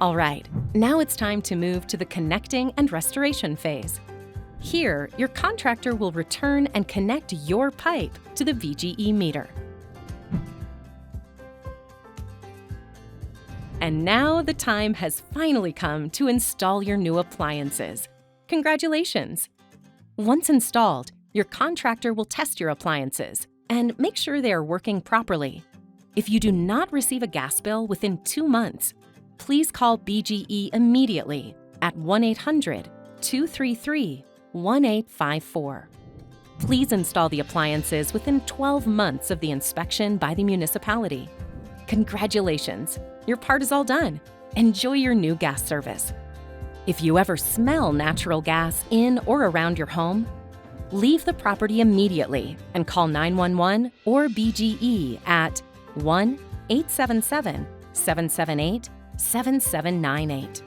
All right, now it's time to move to the connecting and restoration phase. Here, your contractor will return and connect your pipe to the BGE meter. And now the time has finally come to install your new appliances. Congratulations! Once installed, your contractor will test your appliances and make sure they are working properly. If you do not receive a gas bill within 2 months, please call BGE immediately at 1-800-233-1854. Please install the appliances within 12 months of the inspection by the municipality. Congratulations! Your part is all done. Enjoy your new gas service. If you ever smell natural gas in or around your home, leave the property immediately and call 911 or BGE at 1-877-778-7798.